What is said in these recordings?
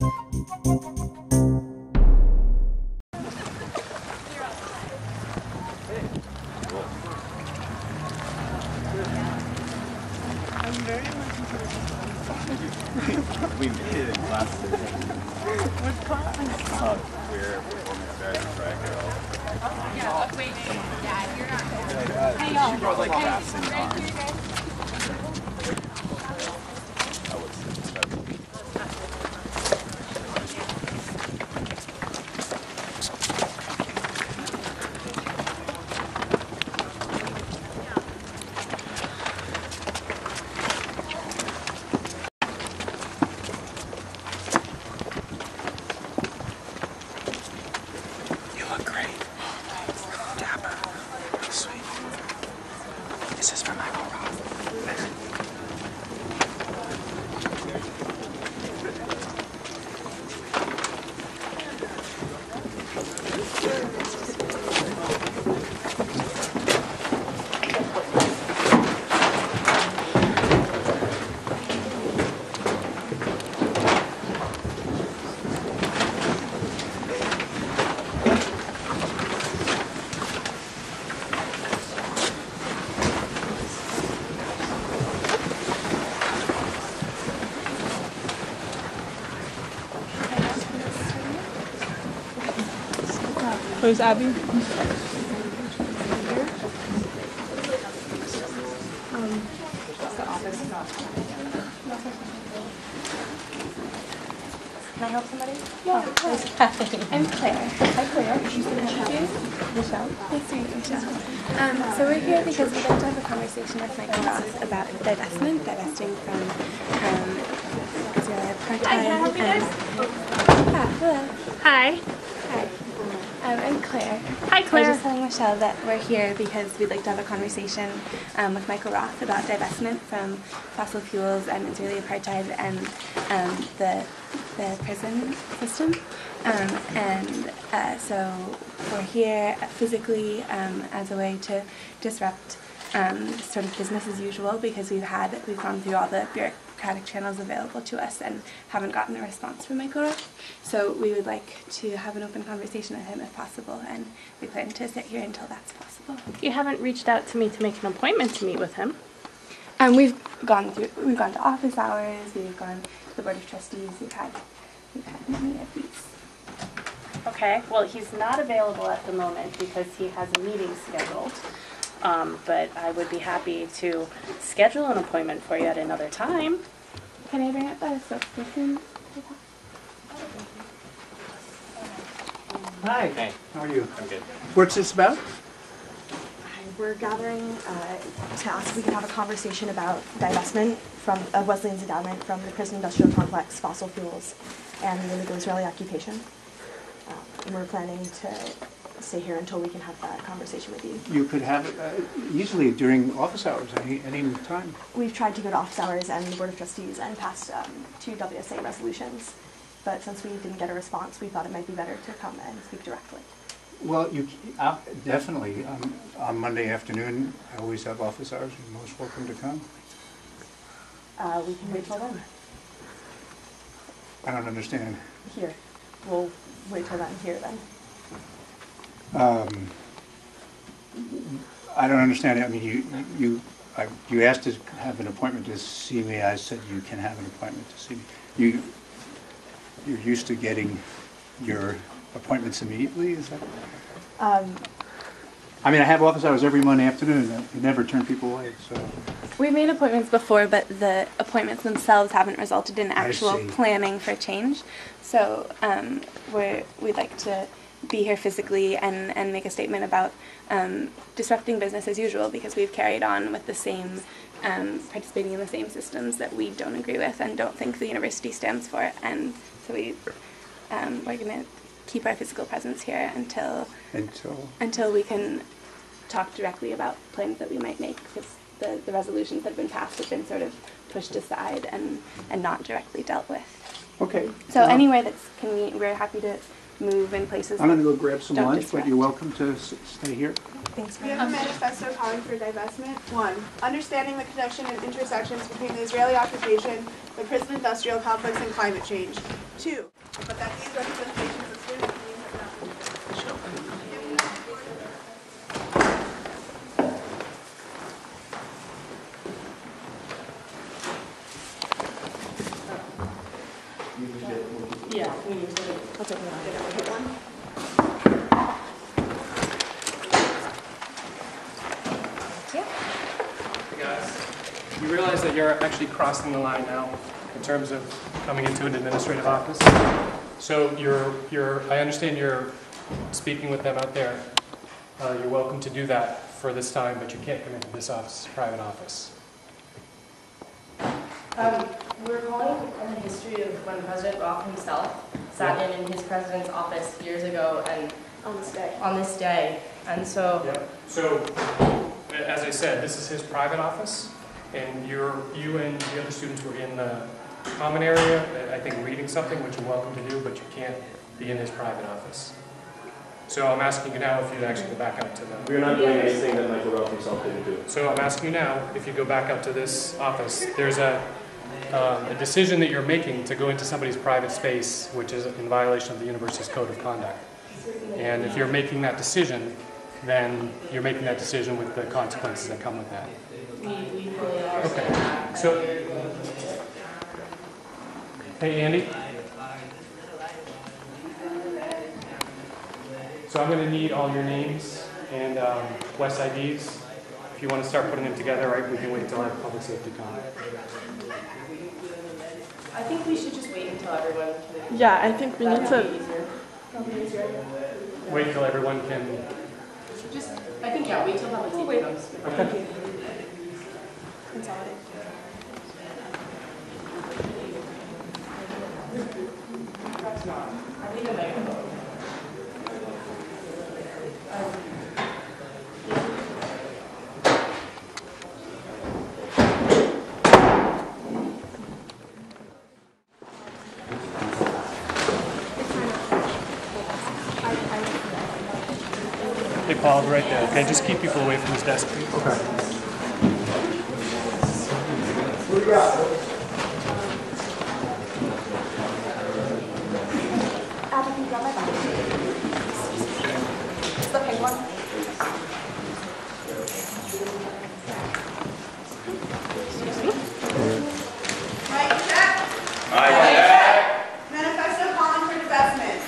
We made it in class today. What class? We're performing a very track girl. Yeah, wait, Dad, you're not there. Hey, y'all. She brought like passing on. This is from Michael Roth. Where's Abby? The office. Can I help somebody? Yeah, of course. I'm Claire. Hi, Claire. Nice to meet you. Michelle. Nice to meet you, Michelle. So we're here because we'd like to have a conversation with Michael Roth about divestment, divesting from apartheid. Hi, can I help you guys? Hello. Hi. Hi. I'm Claire. Hi, Claire. I was just telling Michelle that we're here because we'd like to have a conversation with Michael Roth about divestment from fossil fuels and Israeli apartheid and the prison system. So we're here physically as a way to disrupt sort of business as usual because we've gone through all the bureaucratic channels available to us and haven't gotten a response from Michael Roth. So we would like to have an open conversation with him if possible, and we plan to sit here until that's possible. You haven't reached out to me to make an appointment to meet with him. We've gone to office hours, we've gone to the Board of Trustees, we've had many of these. Okay, well, he's not available at the moment because he has a meeting scheduled. But I would be happy to schedule an appointment for you at another time. Can I bring up a spokesperson? Hi. Hey. How are you? I'm good. What's this about? We're gathering to ask if we can have a conversation about divestment from Wesleyan's endowment from the prison industrial complex, fossil fuels, and the illegal Israeli occupation. And we're planning to stay here until we can have that conversation with you. You could have it easily during office hours, any time. We've tried to go to office hours and the Board of Trustees and passed 2 WSA resolutions, but since we didn't get a response, we thought it might be better to come and speak directly. Well, you definitely. On Monday afternoon, I always have office hours. You're most welcome to come. We can wait till then. I don't understand. Here. We'll wait till then here then. I don't understand it. I mean, you asked to have an appointment to see me. I said you can have an appointment to see me. You're used to getting your appointments immediately, is that? I mean, I have office hours every Monday afternoon. I never turn people away, so. We've made appointments before, but the appointments themselves haven't resulted in actual planning for change. So we'd like to be here physically and make a statement about disrupting business as usual because we've carried on with the same, participating in the same systems that we don't agree with and don't think the university stands for. And so we're going to keep our physical presence here until we can talk directly about plans that we might make, because the resolutions that have been passed have been sort of pushed aside and not directly dealt with. Okay. So anywhere that's convenient, we're happy to move in places. I'm going to go grab some lunch, but you're welcome to stay here. Thanks. We have a manifesto calling for divestment. 1. Understanding the connection and intersections between the Israeli occupation, the prison industrial complex, and climate change. 2, but that these representations of student opinions have not been Yeah, we need to. I'll take it on. Hey guys, you realize that you're actually crossing the line now in terms of coming into an administrative office. So I understand you're speaking with them out there. You're welcome to do that for this time, but you can't come into this office, private office. We're calling in the history of when President Roth himself sat in his president's office years ago and on this day. And so, So, as I said, this is his private office, and you and the other students were in the common area, I think reading something, which you're welcome to do, but you can't be in his private office. So I'm asking you now if you'd actually go back out to them. We're not doing anything that Michael Roth himself didn't do. So I'm asking you now, if you go back out to this office, there's a decision that you're making to go into somebody's private space, which is in violation of the university's code of conduct. And if you're making that decision, then you're making that decision with the consequences that come with that. we fully are. Okay. So, hey Andy. So I'm going to need all your names and West IDs. If you want to start putting them together, right, we can wait until our public safety comment. I think we should just wait until everyone can. Yeah, I think we need to. Wait till everyone can. Just, I think, yeah, wait till public safety comes. Okay. Consolidate. I think I might go. Hey Paul, right there. Okay, just keep people away from his desk, please. Okay. Abby, can you grab my bag? It's the pink one. Mike, check. Manifesto calling for divestment.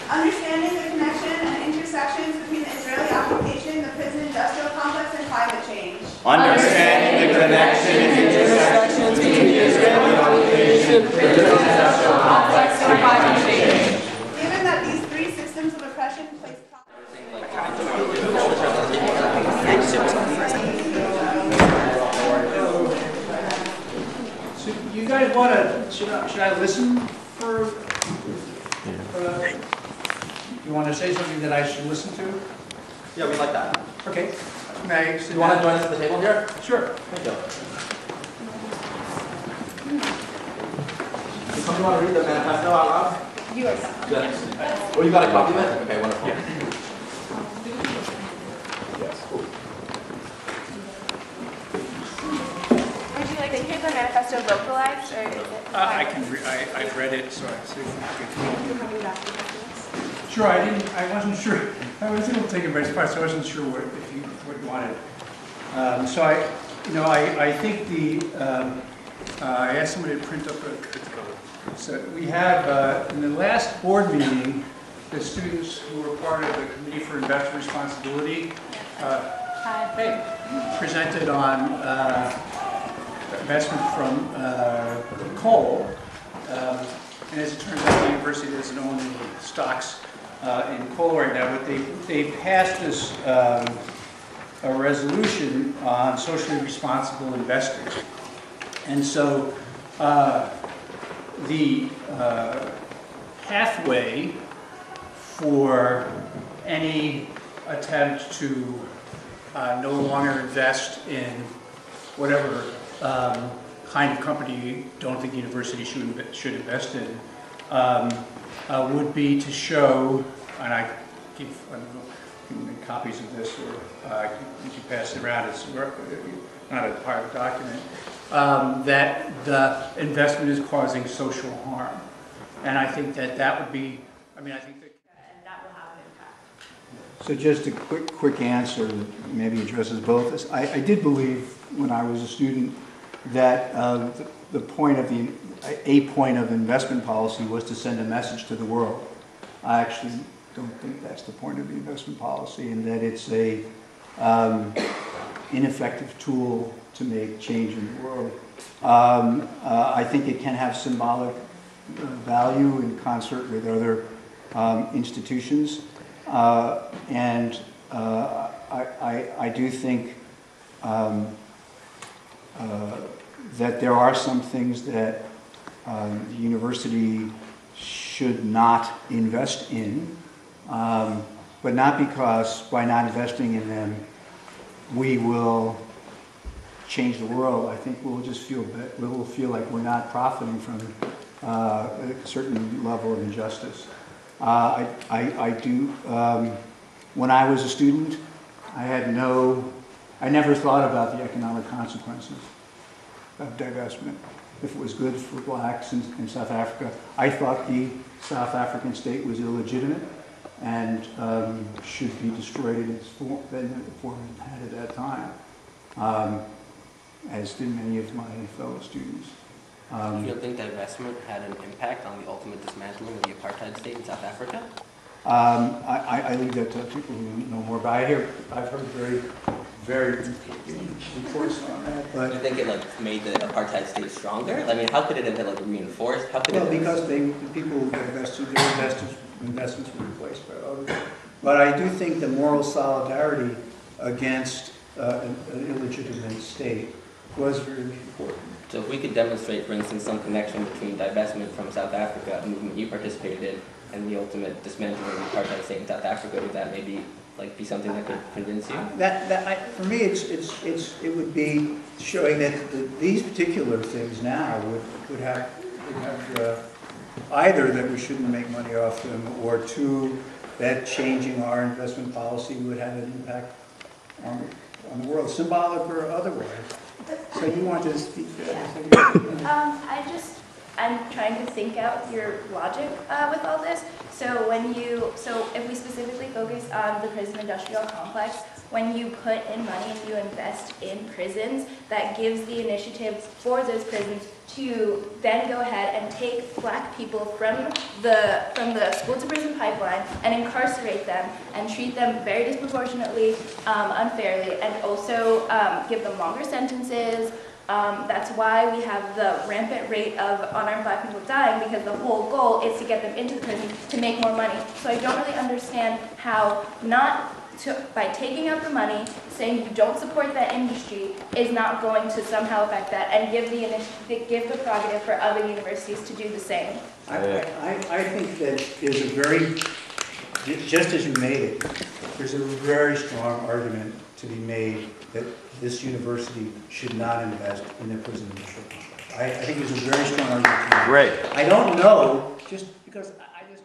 Understanding the connection and intersections between the Israeli occupation, the prison industrial complex, and climate change. Understanding the connection and intersections between the Israeli occupation, prison industrial complex, and climate change. Given that these three systems of oppression place So you guys want to, should I listen for, you want to say something that I should listen to? Yeah, we like that. Okay. May I sit You want to down? join us at the table here? Sure. Thank you. Somebody want to read the manifesto out loud? You are. Yes. Oh, you got a copy of it? Okay, wonderful. Yeah. Yes. Cool. Would you like to hear the manifesto vocalized, or is it? I've read it, so I see. You're coming back to this. Sure, I wasn't sure. I was able to take it by surprise, so I wasn't sure what you wanted. So I think I asked somebody to print up so we have, in the last board meeting, the students who were part of the Committee for Investor Responsibility presented on investment from coal. And as it turns out, the university doesn't own any stocks in coal right now, but they passed this a resolution on socially responsible investing. And so the pathway for any attempt to no longer invest in whatever kind of company you don't think the university should invest in would be to show, and I don't know, you can make copies of this, or you can pass it around. It's not a part of the document. that the investment is causing social harm. And I think that would be, I mean, I think that... And that will have an impact. So just a quick answer that maybe addresses both. I did believe when I was a student that a point of investment policy was to send a message to the world. I actually don't think that's the point of the investment policy, and that it's a ineffective tool to make change in the world. I think it can have symbolic value in concert with other institutions, and I do think that there are some things that the university should not invest in, but not because by not investing in them we will change the world. I think we'll just feel like we're not profiting from a certain level of injustice. I do. When I was a student, I never thought about the economic consequences of divestment. If it was good for blacks in South Africa, I thought the South African state was illegitimate and should be destroyed in its form it had at that time, as did many of my fellow students. You don't think divestment had an impact on the ultimate dismantling of the apartheid state in South Africa? I leave that to people who know more, but I've heard very reports on that. But do you think it made the apartheid state stronger? I mean, how could it have reinforced? How could because the people who divested, their investments were replaced by others. But I do think the moral solidarity against an illegitimate state was very important. So if we could demonstrate, for instance, some connection between divestment from South Africa, a movement you participated in, and the ultimate dismantling of the apartheid state in South Africa, would that maybe be something that could convince you? For me, it would be showing that these particular things now would have either that we shouldn't make money off them, or two, that changing our investment policy would have an impact on the world, symbolic or otherwise. So you want to speak? I'm trying to think out your logic with all this. So if we specifically focus on the prison industrial complex, when you put in money and you invest in prisons, that gives the initiative for those prisons to then go ahead and take black people from the school to prison pipeline and incarcerate them and treat them very disproportionately, unfairly, and also give them longer sentences. That's why we have the rampant rate of unarmed black people dying, because the whole goal is to get them into the prison to make more money. So I don't really understand how by taking out the money, saying you don't support that industry is not going to somehow affect that and give the prerogative for other universities to do the same. I think that there's a very, just as you made it, there's a very strong argument to be made that this university should not invest in the prison industry. I think there's a very strong argument to be made. Great. I don't know, just because I guess...